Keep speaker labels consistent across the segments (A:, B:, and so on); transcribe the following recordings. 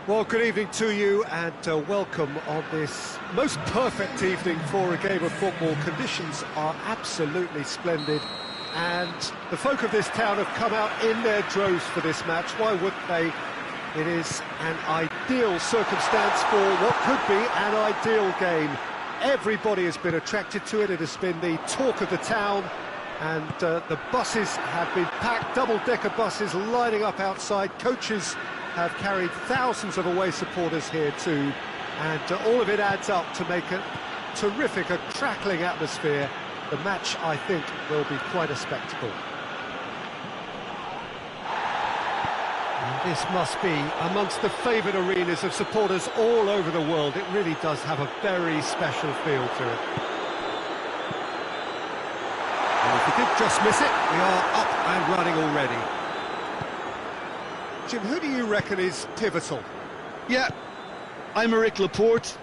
A: Well, good evening to you and welcome on this most perfect evening for a game of football. Conditions are absolutely splendid and the folk of this town have come out in their droves for this match. Why wouldn't they? It is an ideal circumstance for what could be an ideal game. Everybody has been attracted to it. It has been the talk of the town, and the buses have been packed, double-decker buses lining up outside. Coaches have carried thousands of away supporters here too, and all of it adds up to make a terrific, a crackling atmosphere. The match, I think, will be quite a spectacle. And this must be amongst the favoured arenas of supporters all over the world. It really does have a very special feel to it. And if we did just miss it, we are up and running already. Jim, who do you reckon is pivotal?
B: Yeah, I'm Eric Laporte.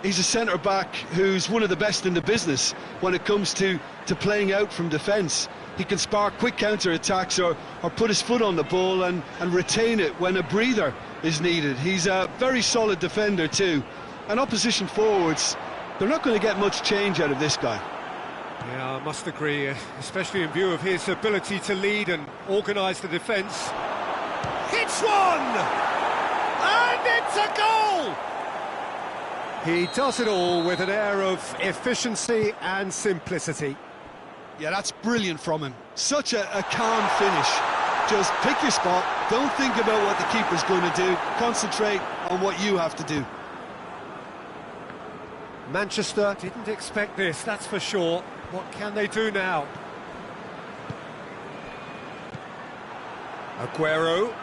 B: He's a centre-back who's one of the best in the business when it comes to playing out from defence. He can spark quick counter-attacks or put his foot on the ball and retain it when a breather is needed. He's a very solid defender too. And opposition forwards, they're not going to get much change out of this guy.
A: Yeah, I must agree, especially in view of his ability to lead and organise the defence. Hits one! And it's a goal! He does it all with an air of efficiency and simplicity.
B: Yeah, that's brilliant from him. Such a calm finish. Just pick your spot, don't think about what the keeper's going to do, concentrate on what you have to do.
A: Manchester didn't expect this, that's for sure. What can they do now? Aguero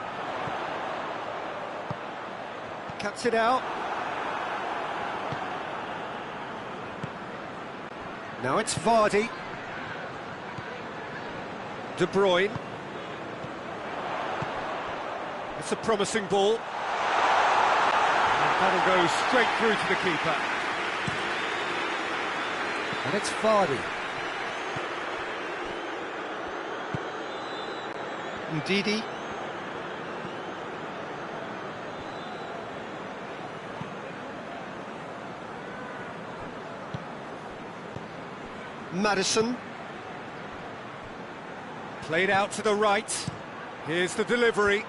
A: cuts it out. Now it's Vardy. De Bruyne. It's a promising ball. And that'll go straight through to the keeper. And it's Vardy. Ndidi. Maddison. Played out to the right. Here's the delivery.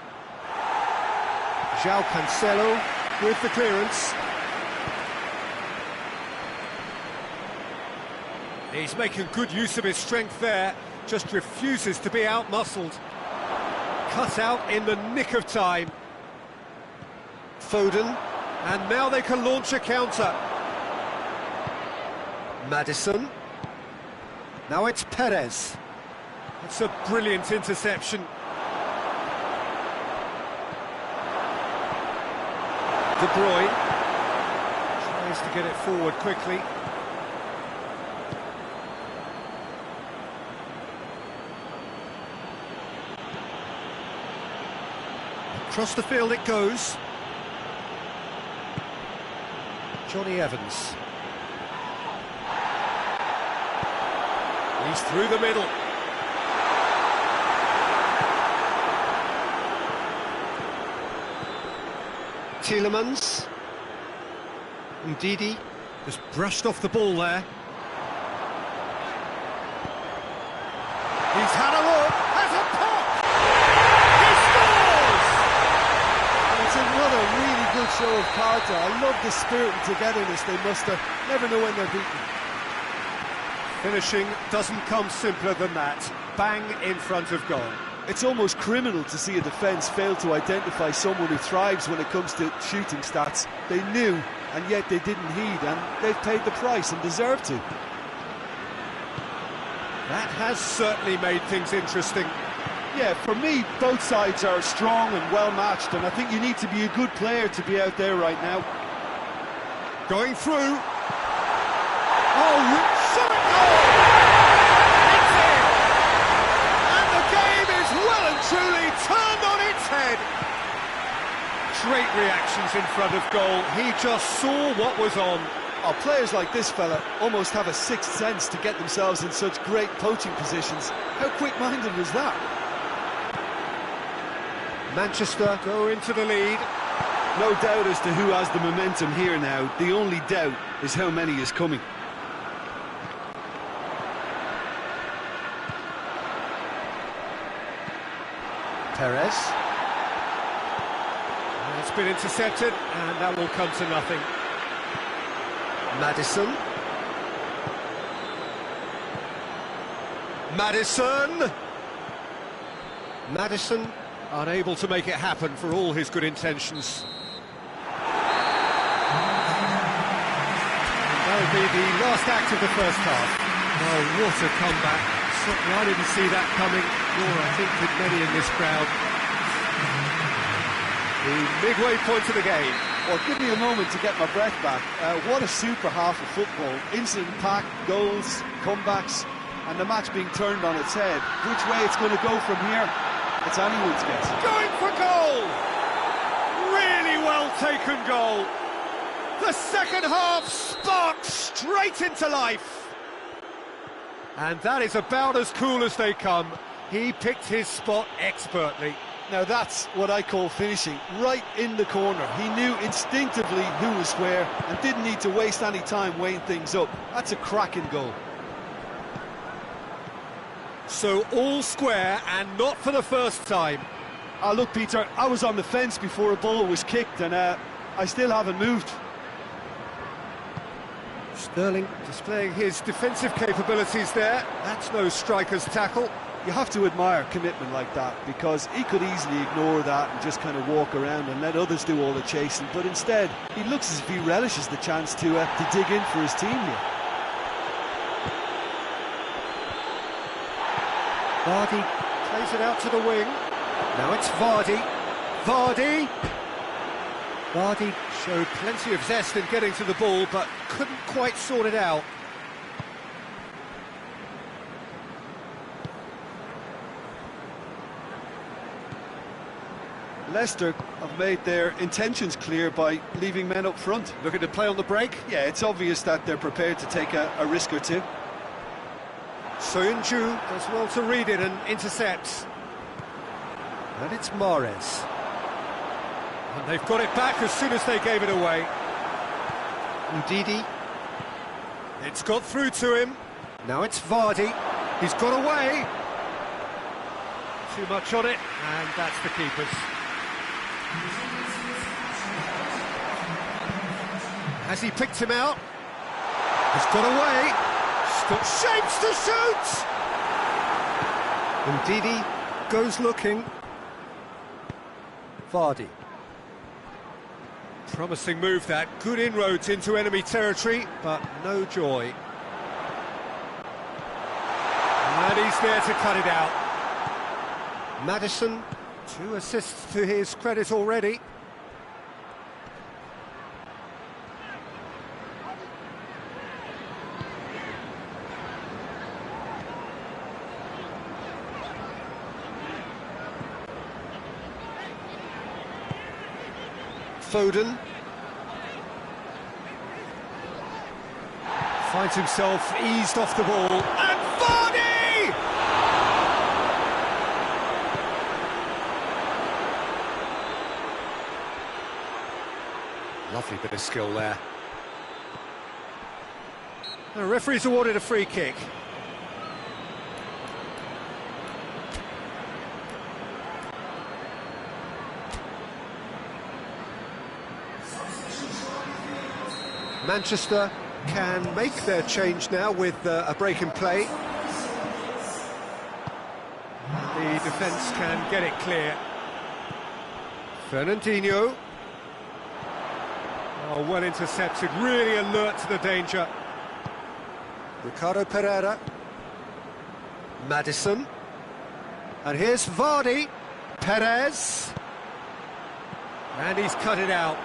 A: João Cancelo with the clearance. He's making good use of his strength there. Just refuses to be out-muscled. Cut out in the nick of time. Foden. And now they can launch a counter. Maddison. Now it's Perez. It's a brilliant interception. De Bruyne tries to get it forward quickly. Across the field it goes. Johnny Evans. He's through the middle. Tielemans. Ndidi just brushed off the ball there. He's had a look, has a pop! He scores!
B: It's another really good show of character. I love the spirit and togetherness they muster. Never know when they're beaten.
A: Finishing doesn't come simpler than that. Bang in front of goal.
B: It's almost criminal to see a defence fail to identify someone who thrives when it comes to shooting stats. They knew, and yet they didn't heed, and they've paid the price and deserve to.
A: That has certainly made things interesting.
B: Yeah, for me, both sides are strong and well-matched, and I think you need to be a good player to be out there right now.
A: Going through. Oh, so it goes! It's in! And the game is well and truly turned on its head. Great reactions in front of goal. He just saw what was on.
B: Oh, players like this fella almost have a sixth sense to get themselves in such great poaching positions. How quick-minded was that?
A: Manchester go into the lead.
B: No doubt as to who has the momentum here now. The only doubt is how many is coming.
A: Perez. It's been intercepted, and that will come to nothing. Maddison. Maddison unable to make it happen for all his good intentions. That will be the last act of the first half. Oh, what a comeback. Certainly I didn't see that coming, nor I think did many in this crowd. The midway point of the game.
B: Well, give me a moment to get my breath back. What a super half of football. Instant-packed goals, comebacks, and the match being turned on its head. Which way it's going to go from here, it's anyone's guess.
A: Going for goal! Really well taken goal. The second half sparks straight into life. And that is about as cool as they come. He picked his spot expertly.
B: Now that's what I call finishing, right in the corner. He knew instinctively who was where and didn't need to waste any time weighing things up. That's a cracking goal.
A: So all square, and not for the first time.
B: Look, Peter, I was on the fence before a ball was kicked, and I still haven't moved.
A: Sterling displaying his defensive capabilities there. That's no striker's tackle.
B: You have to admire commitment like that, because he could easily ignore that and just kind of walk around and let others do all the chasing, but instead he looks as if he relishes the chance to dig in for his team here.
A: Vardy plays it out to the wing. Now it's Vardy. Vardy showed plenty of zest in getting to the ball, but couldn't quite sort it out.
B: Leicester have made their intentions clear by leaving men up front.
A: Looking to play on the break?
B: Yeah, it's obvious that they're prepared to take a risk or two.
A: Soyuncu does well to read it and intercepts. And it's Mahrez. And they've got it back as soon as they gave it away. Ndidi. It's got through to him. Now it's Vardy. He's got away. Too much on it, and that's the keeper's. Has he picked him out? He's got away. Still shapes to shoot! Ndidi goes looking. Vardy. Promising move that. Good inroads into enemy territory, but no joy. And he's there to cut it out. Maddison, 2 assists to his credit already. Foden finds himself eased off the ball, and Vardy! Lovely bit of skill there. The referee's awarded a free kick. Manchester can make their change now with a break in play. The defence can get it clear. Fernandinho. Oh, well intercepted, really alert to the danger. Ricardo Pereira. Maddison. And here's Vardy. Perez. And he's cut it out.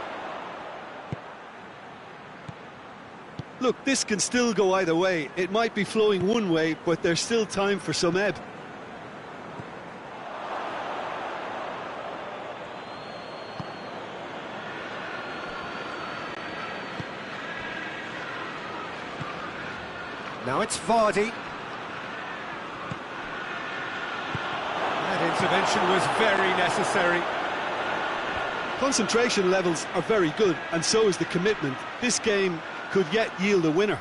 B: Look, this can still go either way. It might be flowing one way, but there's still time for some ebb.
A: Now it's Vardy. That intervention was very necessary.
B: Concentration levels are very good, and so is the commitment. This game could yet yield a winner.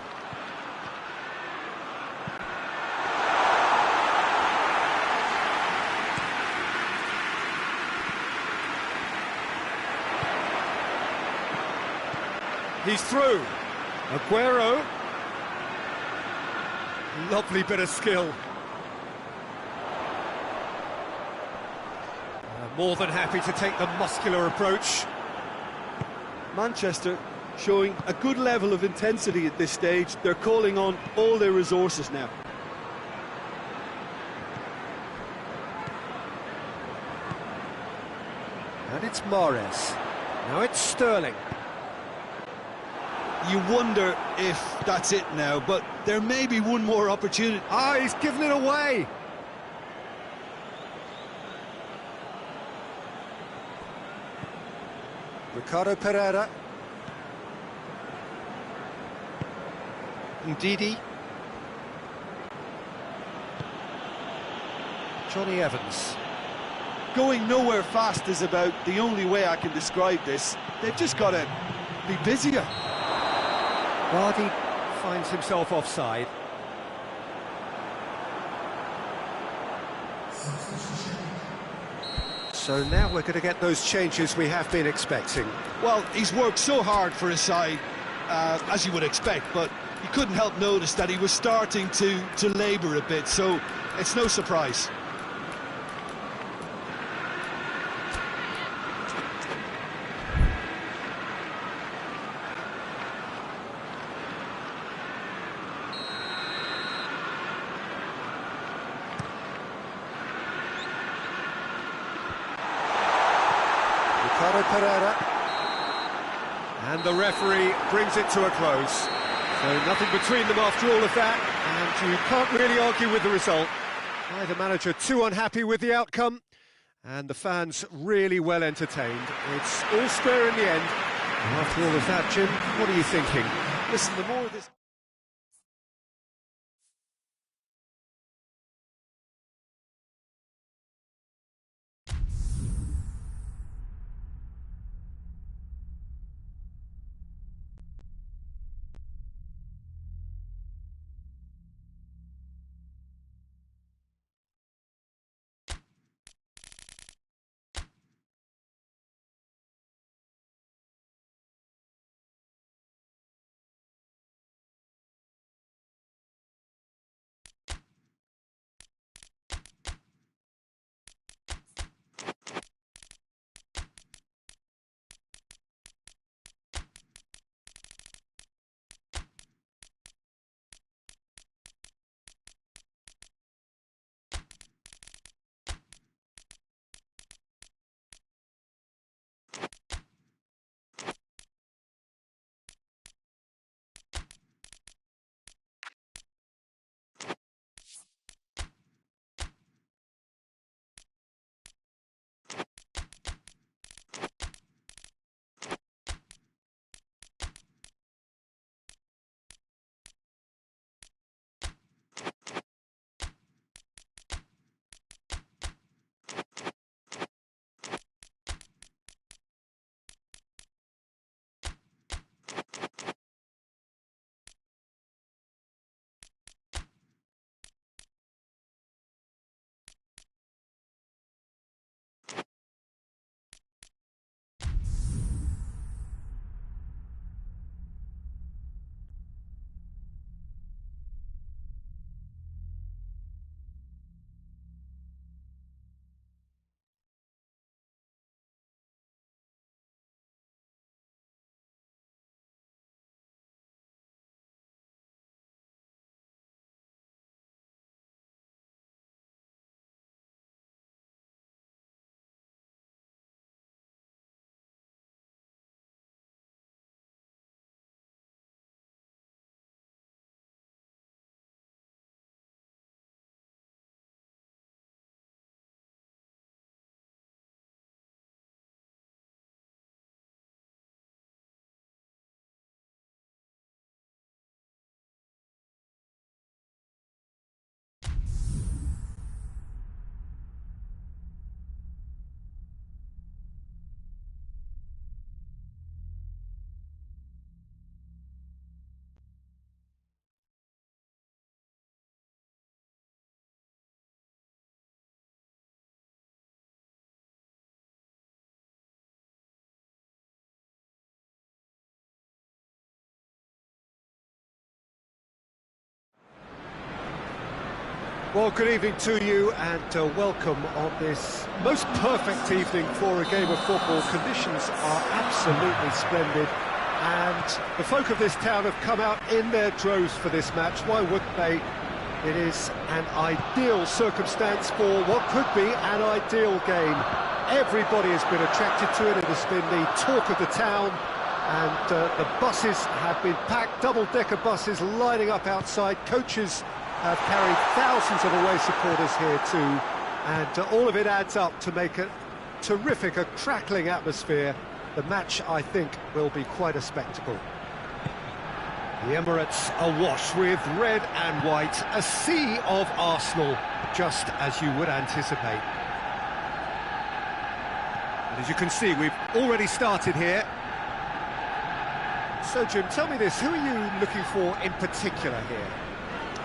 A: He's through. Aguero. Lovely bit of skill. More than happy to take the muscular approach.
B: Manchester showing a good level of intensity at this stage. They're calling on all their resources now.
A: And it's Mahrez. Now it's Sterling.
B: You wonder if that's it now, but there may be one more opportunity.
A: Ah, he's given it away. Ricardo Pereira. Ndidi. Johnny Evans.
B: Going nowhere fast is about the only way I can describe this. They've just got to be busier.
A: Vardy finds himself offside. So now we're going to get those changes we have been expecting.
B: Well, he's worked so hard for his side, as you would expect, but you couldn't help notice that he was starting to labour a bit, so it's no surprise.
A: Ricardo Pereira. And the referee brings it to a close. So nothing between them after all of that, and you can't really argue with the result. Neither manager too unhappy with the outcome, and the fans really well entertained. It's all square in the end. And after all of that, Jim, what are you thinking?
B: Listen, the more this...
A: Well, good evening to you and welcome on this most perfect evening for a game of football. Conditions are absolutely splendid and the folk of this town have come out in their droves for this match. Why wouldn't they? It is an ideal circumstance for what could be an ideal game. Everybody has been attracted to it. It has been the talk of the town, and the buses have been packed, double-decker buses lining up outside. Coaches have carried thousands of away supporters here too, and all of it adds up to make a terrific, a crackling atmosphere. The match, I think, will be quite a spectacle. The Emirates awash with red and white, a sea of Arsenal, just as you would anticipate. And as you can see, we've already started here. So, Jim, tell me this, who are you looking for in particular here?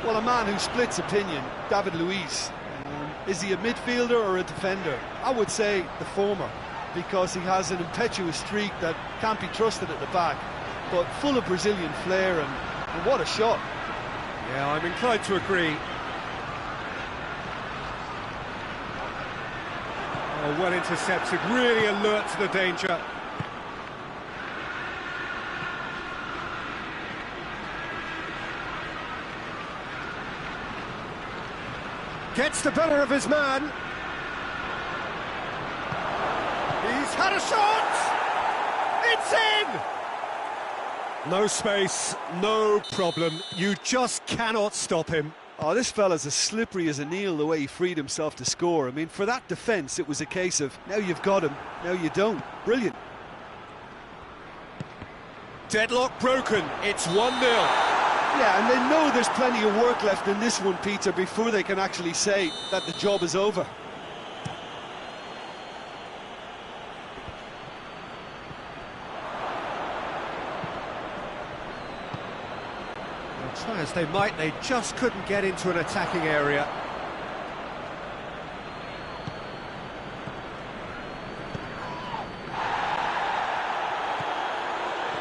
B: Well, a man who splits opinion, David Luiz. Is he a midfielder or a defender? I would say the former, because he has an impetuous streak that can't be trusted at the back, but full of Brazilian flair, and what a shot.
A: Yeah, I'm inclined to agree. Oh, well intercepted, really alert to the danger. Gets the better of his man. He's had a shot! It's in! No space, no problem. You just cannot stop him.
B: Oh, this fella's as slippery as an eel, the way he freed himself to score. I mean, for that defence, it was a case of, now you've got him, now you don't. Brilliant.
A: Deadlock broken, it's 1-0.
B: Yeah, and they know there's plenty of work left in this one, Peter, before they can actually say that the job is over.
A: Try as they might, they just couldn't get into an attacking area.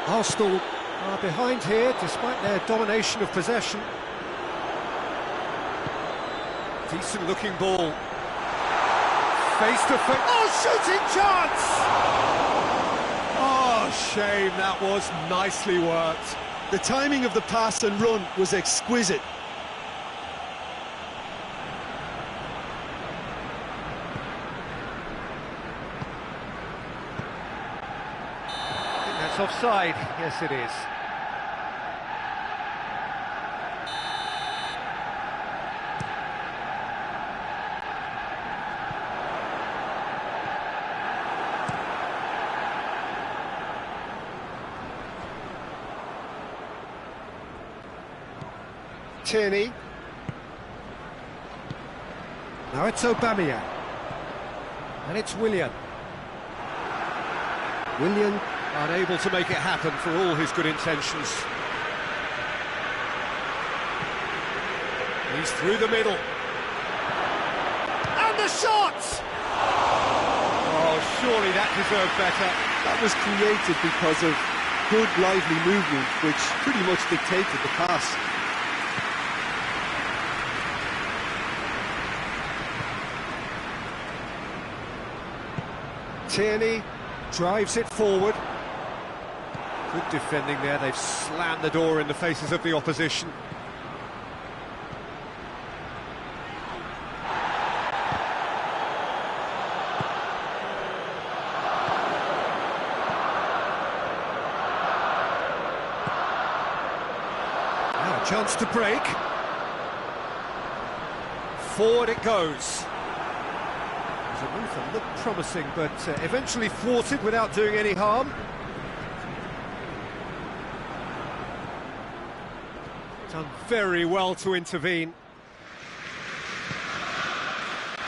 A: Arsenal are behind here, despite their domination of possession. Decent looking ball. Face to face. Oh, shooting chance! Oh, shame, that was nicely worked.
B: The timing of the pass and run was exquisite.
A: I think that's offside. Yes, it is. Tierney. Now it's Aubameyang. And it's Willian. Willian unable to make it happen for all his good intentions. He's through the middle. And the shot! Oh, surely that deserved better.
B: That was created because of good, lively movement, which pretty much dictated the pass.
A: Tierney drives it forward. Good defending there, they've slammed the door in the faces of the opposition. Now a chance to break. Forward it goes. Luther looked promising, but eventually thwarted without doing any harm. Done very well to intervene.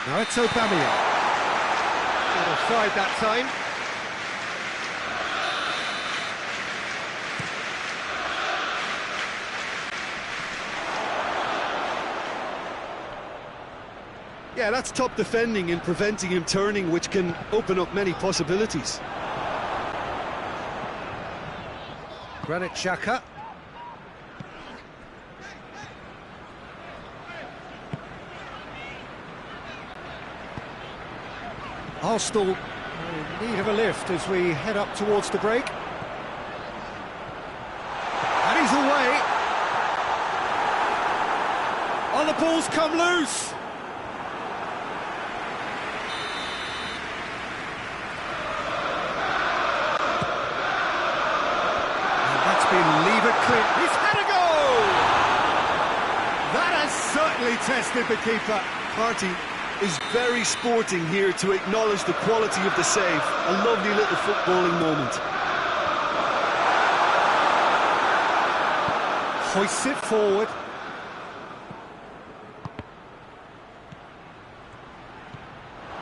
A: Now it's Aubameyang. Not offside that time.
B: Yeah, that's top defending and preventing him turning, which can open up many possibilities.
A: Granit Xhaka. Arsenal in need of a lift as we head up towards the break. And he's away. Oh, the ball's come loose. And that's been levered clean. He's had a goal! That has certainly tested the keeper.
B: Partey is very sporting here to acknowledge the quality of the save. A lovely little footballing moment.
A: Hoists it forward.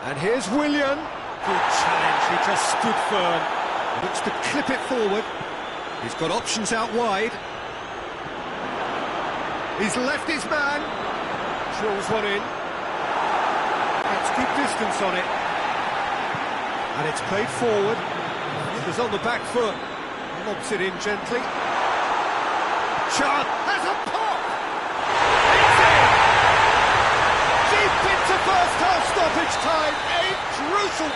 A: And here's Willian. Good challenge, he just stood firm. Looks to clip it forward. He's got options out wide. He's left his man. Drills one in. Gets good distance on it. And it's played forward. He's on the back foot. Lobs it in gently. Chant has a pop! It's in! Deep into first half stoppage time. A crucial.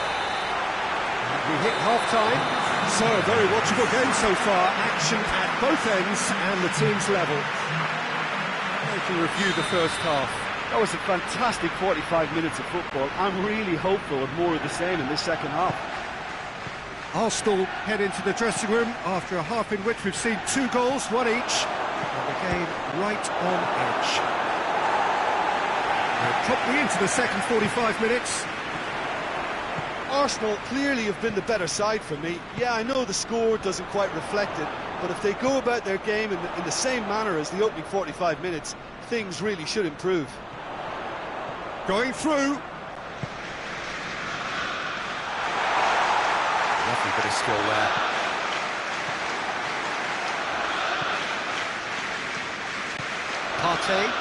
A: We hit half-time. So, a very watchable game so far. Action at both ends and the team's level. We can review the first half.
B: That was a fantastic 45 minutes of football. I'm really hopeful of more of the same in this second half.
A: Arsenal head into the dressing room after a half in which we've seen 2 goals, 1 each, and the game right on edge. We're promptly into the second 45 minutes.
B: Arsenal clearly have been the better side for me. Yeah, I know the score doesn't quite reflect it, but if they go about their game in the same manner as the opening 45 minutes, things really should improve.
A: Going through. Lovely bit of skill there. Partey.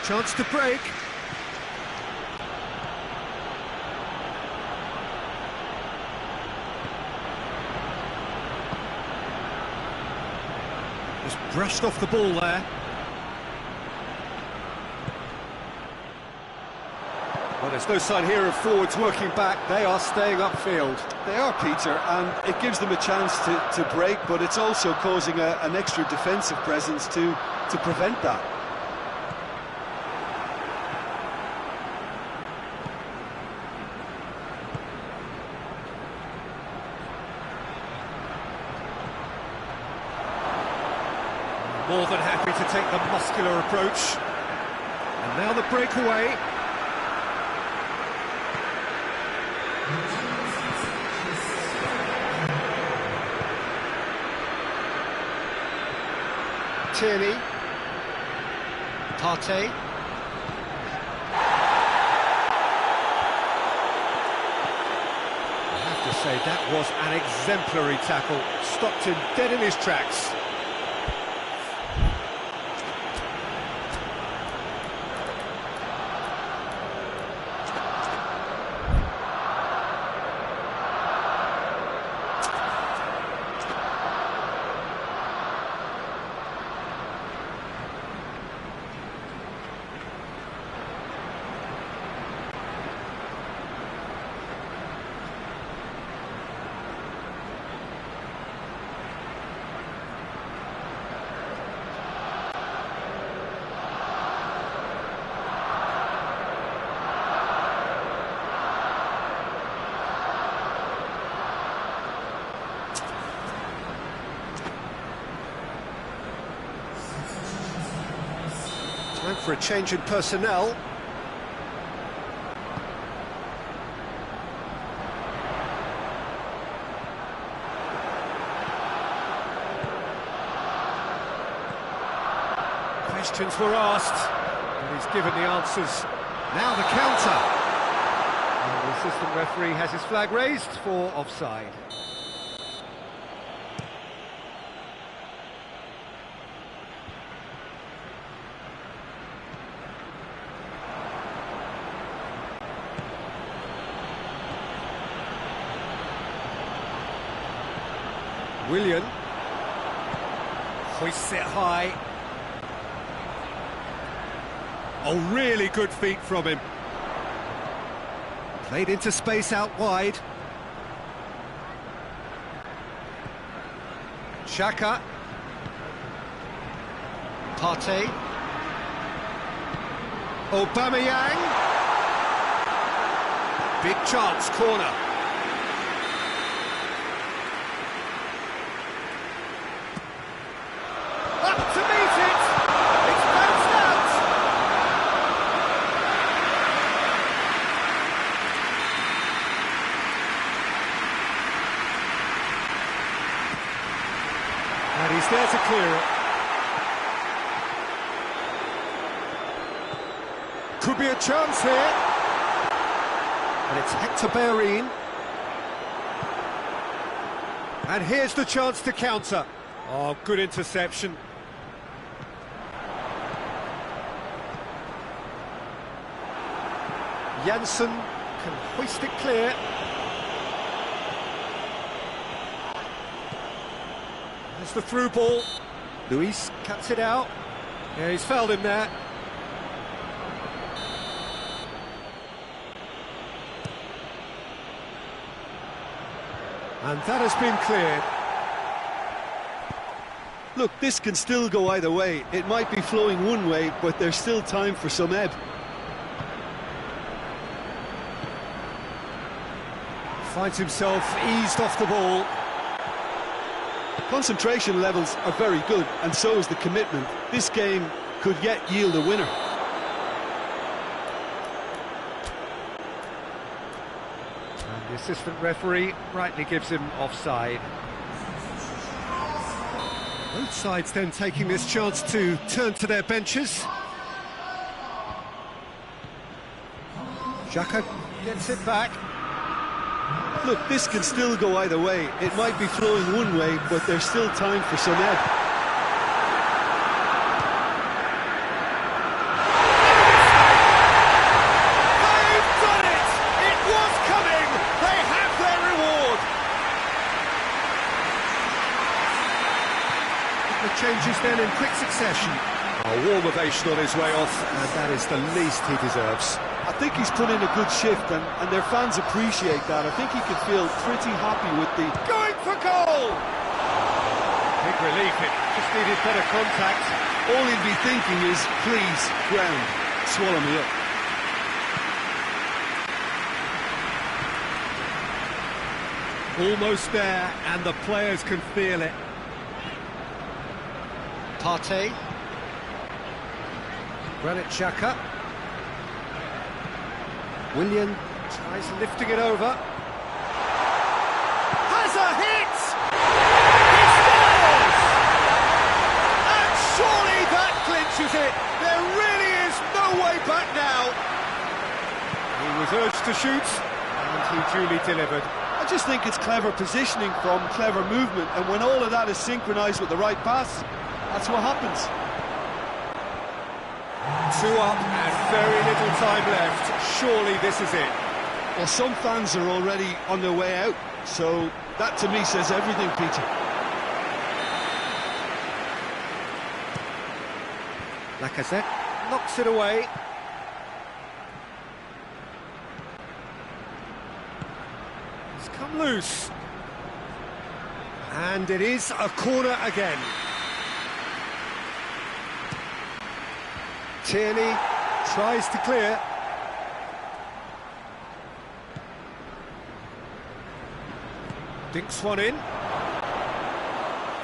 A: Chance to break. Just brushed off the ball there. Well, there's no sign here of forwards working back. They are staying upfield.
B: They are, Peter, and it gives them a chance to break, but it's also causing an extra defensive presence to prevent that.
A: More than happy to take the muscular approach. And now the breakaway. Tierney. Partey. I have to say, that was an exemplary tackle. Stopped him dead in his tracks. Time for a change in personnel. Questions were asked, and he's given the answers. Now the counter. And the assistant referee has his flag raised for offside. Willian hoists it high. Oh, really good feet from him. Played into space out wide. Xhaka. Partey. Aubameyang. Big chance, corner. Up to meet it! It's bounced out! And he's there to clear it. Could be a chance here. And it's Hector Bellerin. And here's the chance to counter. Oh, good interception. Janssen can hoist it clear. There's the through ball. Luis cuts it out. Yeah, he's fouled him there. And that has been cleared.
B: Look, this can still go either way. It might be flowing one way, but there's still time for some ebb.
A: Finds himself eased off the ball.
B: Concentration levels are very good, and so is the commitment. This game could yet yield a winner.
A: And the assistant referee rightly gives him offside. Both sides then taking this chance to turn to their benches. Xhaka gets it back.
B: Look, this can still go either way. It might be flowing one way, but there's still time for some ebb.
A: They've done it! It was coming! They have their reward! The changes then in quick succession. A warm ovation on his way off, and that is the least he deserves.
B: I think he's put in a good shift, and their fans appreciate that. I think he can feel pretty happy with the...
A: Going for goal! Big relief, it just needed better contact.
B: All he'll be thinking is, please, ground, swallow me up.
A: Almost there, and the players can feel it. Partey. Granit Xhaka. Willian tries lifting it over. Has a hit! He scores! And surely that clinches it. There really is no way back now. He was urged to shoot, and he duly delivered.
B: I just think it's clever positioning from clever movement, and when all of that is synchronised with the right pass, that's what happens.
A: 2 up and very little time left. Surely this is it.
B: Well, some fans are already on their way out, so that to me says everything, Peter.
A: Lacazette knocks it away. It's come loose. And it is a corner again. Tierney tries to clear. Dinks one in.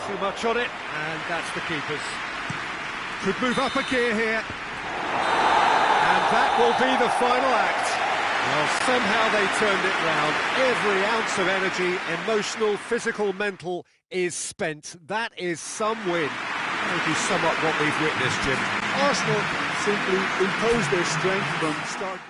A: Too much on it, and that's the keeper's. Could move up a gear here. And that will be the final act. Well, somehow they turned it round. Every ounce of energy, emotional, physical, mental, is spent. That is some win. Maybe sum up what we've witnessed, Jim.
B: Arsenal simply imposed their strength from start.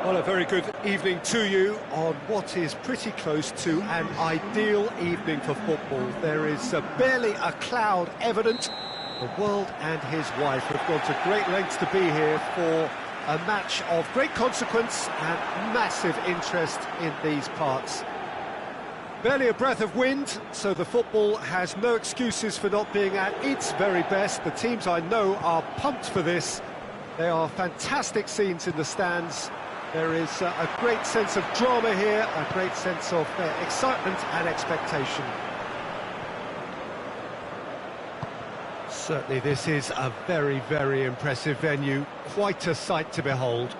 A: Well, a very good evening to you on what is pretty close to an ideal evening for football. There is barely a cloud evident. The world and his wife have gone to great lengths to be here for a match of great consequence and massive interest in these parts. Barely a breath of wind, so the football has no excuses for not being at its very best. The teams I know are pumped for this. There are fantastic scenes in the stands. There is a great sense of drama here, a great sense of excitement and expectation. Certainly this is a very, very impressive venue, quite a sight to behold.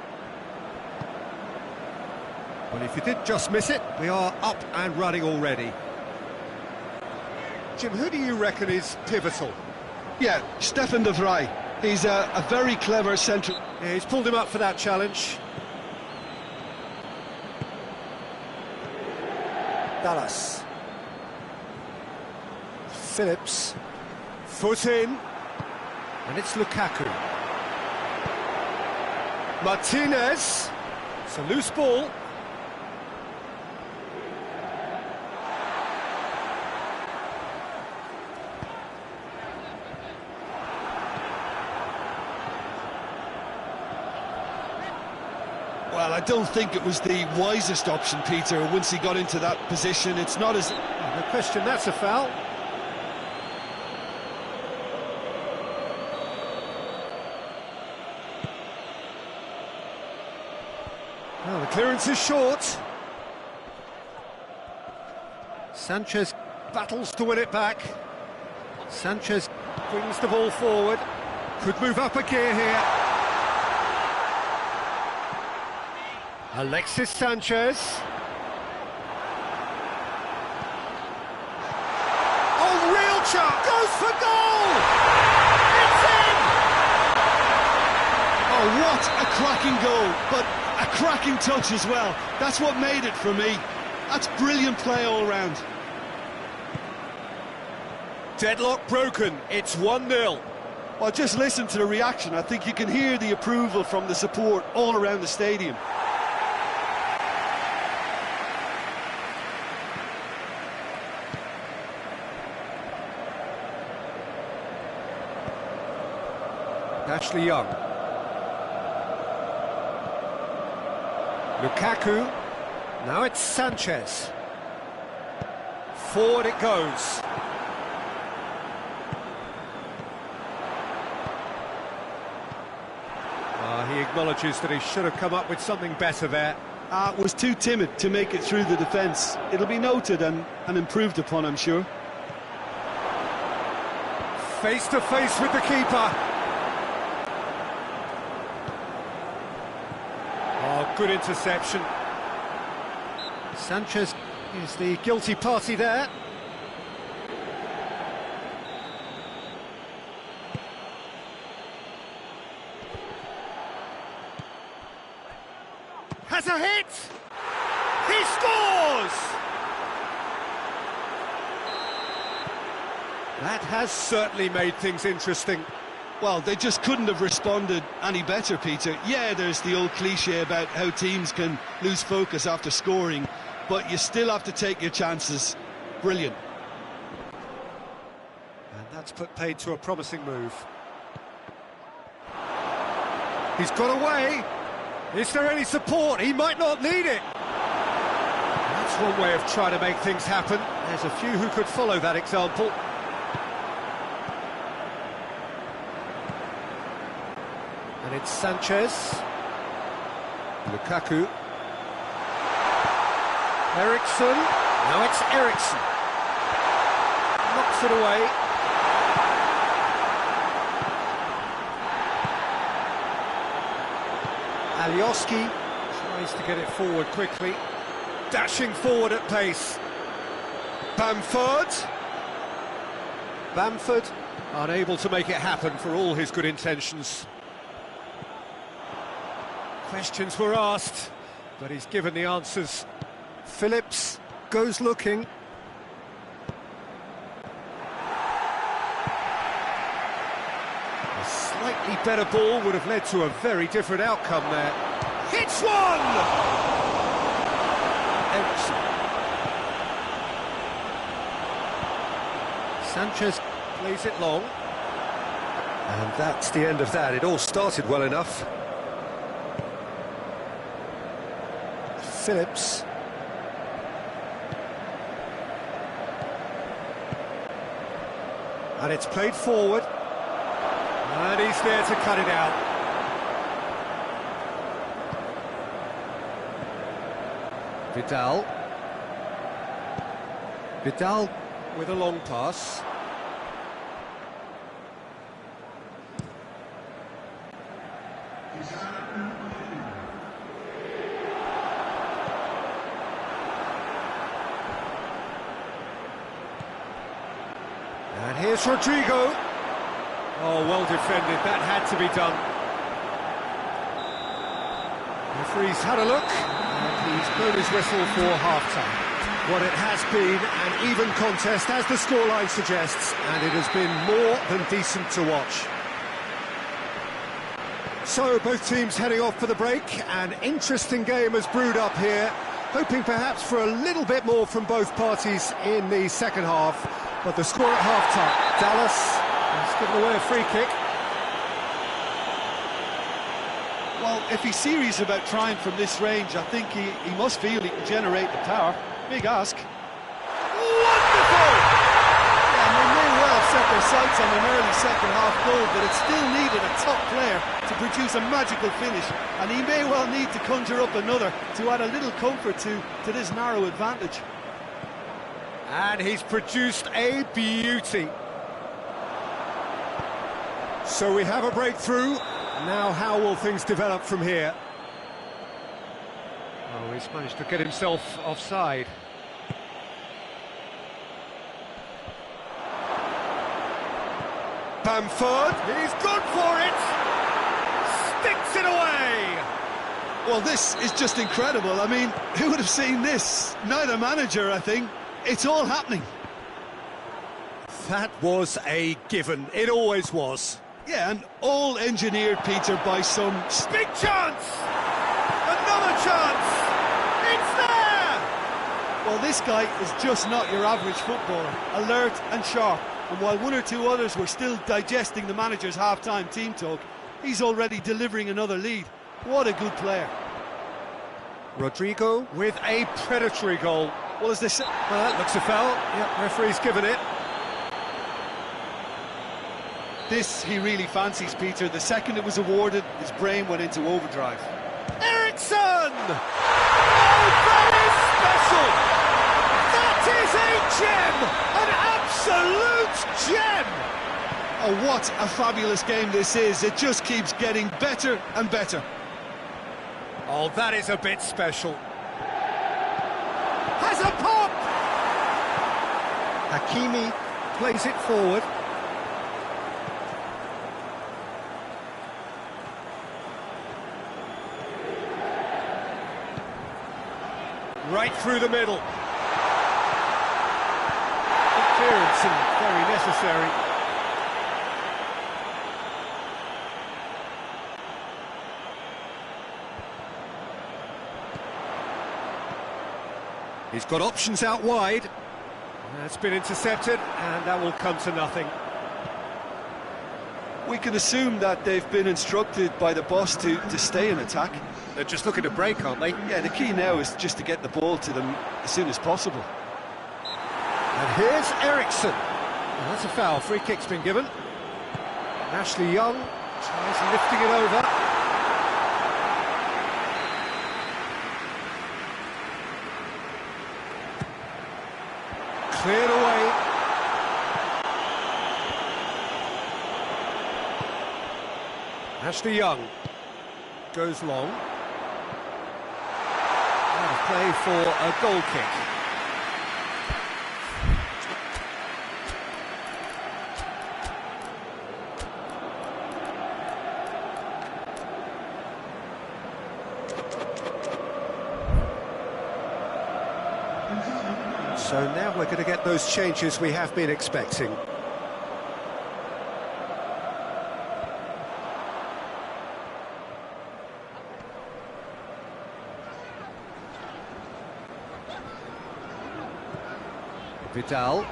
A: Well, if you did just miss it, we are up and running already. Jim, who do you reckon is pivotal?
B: Yeah, Stefan de Vrij. He's a very clever central...
A: Yeah, he's pulled him up for that challenge. Dallas. Phillips. Foot in. And it's Lukaku. Martinez. It's a loose ball.
B: Well, I don't think it was the wisest option, Peter, once he got into that position. It's not as...
A: No question, that's a foul. Well, the clearance is short. Sanchez battles to win it back. Sanchez brings the ball forward. Could move up a gear here. Alexis Sanchez. Oh, real chance! Goes for goal! It's in!
B: Oh, what a cracking goal, but a cracking touch as well. That's what made it for me. That's brilliant play all round.
A: Deadlock broken, it's 1-0.
B: Well, just listen to the reaction. I think you can hear the approval from the support all around the stadium.
A: Ashley Young. Lukaku. Now it's Sanchez. Forward it goes. He acknowledges that he should have come up with something better there.
B: Was too timid to make it through the defence. It'll be noted and improved upon, I'm sure.
A: Face to face with the keeper. Oh, good interception. Sanchez is the guilty party there. Has a hit! He scores! That has certainly made things interesting.
B: Well, they just couldn't have responded any better, Peter. Yeah, there's the old cliche about how teams can lose focus after scoring, but you still have to take your chances. Brilliant.
A: And that's put paid to a promising move. He's got away. Is there any support? He might not need it. That's one way of trying to make things happen. There's a few who could follow that example. And it's Sanchez. Lukaku. Eriksson. Now it's Eriksson. Knocks it away. Alioski tries to get it forward quickly. Dashing forward at pace. Bamford. Bamford unable to make it happen for all his good intentions. Questions were asked, but he's given the answers. Phillips goes looking. A slightly better ball would have led to a very different outcome there. Hit It's one! Ericsson. Sanchez plays it long. And that's the end of that. It all started well enough. Phillips. And it's played forward. And he's there to cut it out. Vidal. Vidal with a long pass. And here's Rodrigo. Oh, well defended. That had to be done. Referee's had a look, and he's blown his whistle for half-time. What it has been an even contest, as the scoreline suggests, and it has been more than decent to watch. So, both teams heading off for the break. An interesting game has brewed up here, hoping perhaps for a little bit more from both parties in the second half. But the score at half-time, Dallas has given away a free kick.
B: Well, if he's serious about trying from this range, I think he must feel he can generate the power. Big ask.
A: Wonderful!
B: Yeah, they may well have set their sights on an early second-half goal, but it still needed a top player to produce a magical finish, and he may well need to conjure up another to add a little comfort to this narrow advantage.
A: And he's produced a beauty. So we have a breakthrough. Now how will things develop from here? Oh, he's managed to get himself offside. Bamford, he's gone for it! Sticks it away!
B: Well, this is just incredible. I mean, who would have seen this? Neither manager, I think. It's all happening.
A: That was a given. It always was.
B: Yeah, and all engineered, Peter, by some...
A: Big chance! Another chance! It's there!
B: Well, this guy is just not your average footballer. Alert and sharp. And while one or two others were still digesting the manager's half-time team talk, he's already delivering another lead. What a good player.
A: Rodrigo with a predatory goal.
B: Well, as they say...
A: Well, that looks a foul. Yep, referee's given it.
B: This he really fancies, Peter. The second it was awarded, his brain went into overdrive.
A: Ericsson! Oh, that is special! That is a gem! An absolute gem!
B: Oh, what a fabulous game this is. It just keeps getting better and better.
A: Oh, that is a bit special. Has a pop! Hakimi plays it forward. Right through the middle. Clearance and very necessary. He's got options out wide. That's been intercepted, and that will come to nothing.
B: We can assume that they've been instructed by the boss to stay in attack.
A: They're just looking to break, aren't they?
B: Yeah, the key now is just to get the ball to them as soon as possible.
A: And here's Ericsson. Well, that's a foul. Free kick's been given. Ashley Young tries lifting it over. Cleared away. Ashley Young goes long. Out of play for a goal kick. So now we're going to get those changes we have been expecting. Vidal.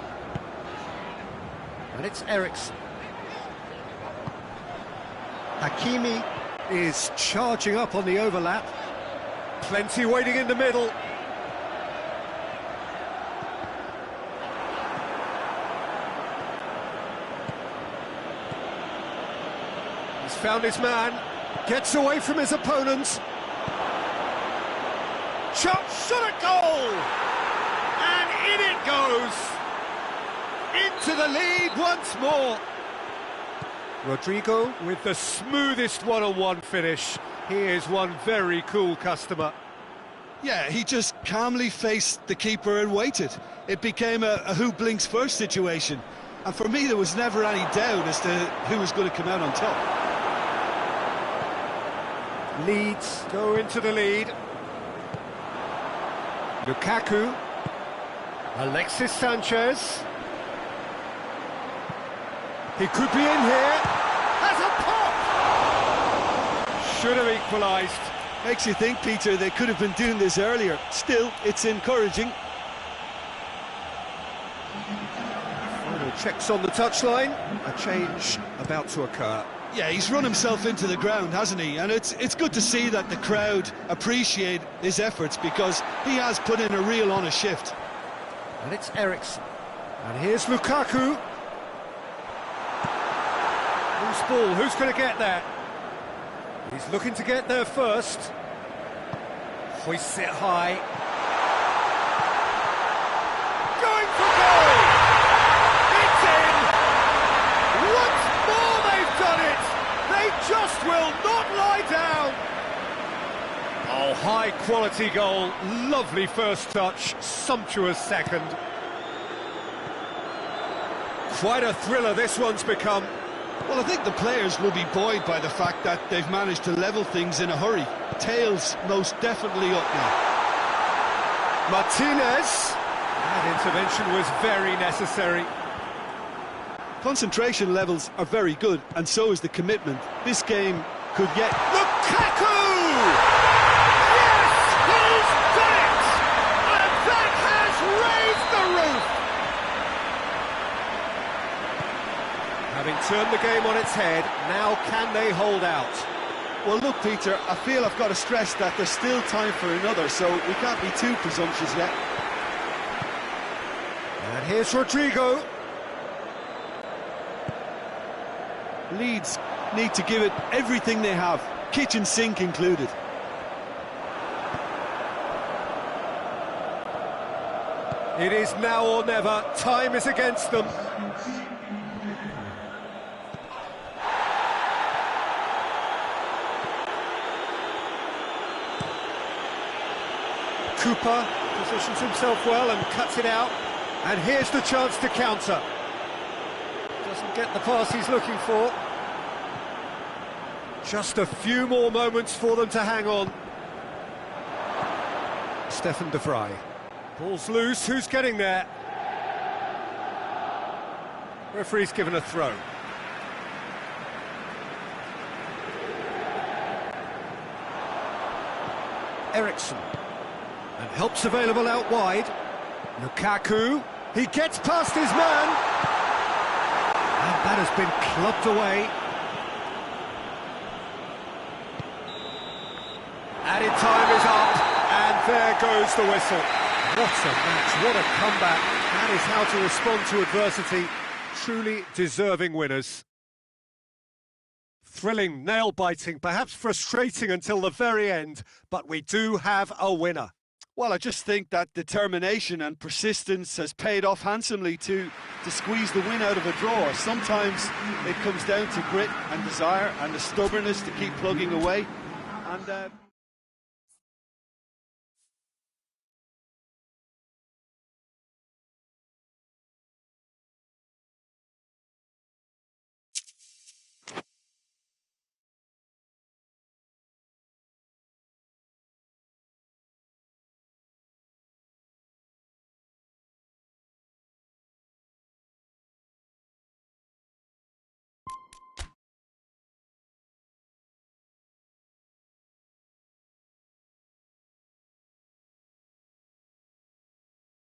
A: And it's Eriksen. Hakimi is charging up on the overlap. Plenty waiting in the middle. He's found his man, gets away from his opponents. Shot at goal! And in it goes! Into the lead once more. Rodrigo with the smoothest one-on-one finish. He is one very cool customer.
B: Yeah, he just calmly faced the keeper and waited. It became a who blinks first situation. And for me, there was never any doubt as to who was going to come out on top.
A: Leeds go into the lead. Lukaku. Alexis Sanchez. He could be in here. Has a pop! Should have equalised.
B: Makes you think, Peter, they could have been doing this earlier. Still, it's encouraging.
A: Final checks on the touchline. A change about to occur.
B: Yeah, he's run himself into the ground, hasn't he? And it's good to see that the crowd appreciate his efforts, because he has put in a real honest shift.
A: And it's Eriksen. And here's Lukaku. Whose ball? Who's going to get that? He's looking to get there first. Hoists it high. Going for goal! It's in! Once more they've done it! They just will not lie down! Oh, high quality goal. Lovely first touch, sumptuous second. Quite a thriller this one's become.
B: Well, I think the players will be buoyed by the fact that they've managed to level things in a hurry. Tails most definitely up now.
A: Martinez. That intervention was very necessary.
B: Concentration levels are very good, and so is the commitment. This game could get...
A: Lukaku! Yes, he's done it! And that has raised the roof! Having turned the game on its head, now can they hold out?
B: Well, look, Peter, I feel I've got to stress that there's still time for another, so we can't be too presumptuous yet.
A: And here's Rodrigo.
B: Leeds need to give it everything they have, kitchen sink included.
A: It is now or never. Time is against them. Cooper positions himself well and cuts it out. And here's the chance to counter. Doesn't get the pass he's looking for. Just a few more moments for them to hang on. Stefan de Vrij. Ball's loose, who's getting there? Referee's given a throw. Eriksen. And help's available out wide. Lukaku. He gets past his man. And that has been clubbed away. Added time is up. And there goes the whistle. What a match, what a comeback. That is how to respond to adversity. Truly deserving winners. Thrilling, nail-biting, perhaps frustrating until the very end, but we do have a winner.
B: Well, I just think that determination and persistence has paid off handsomely to squeeze the win out of a draw. Sometimes it comes down to grit and desire and the stubbornness to keep plugging away. And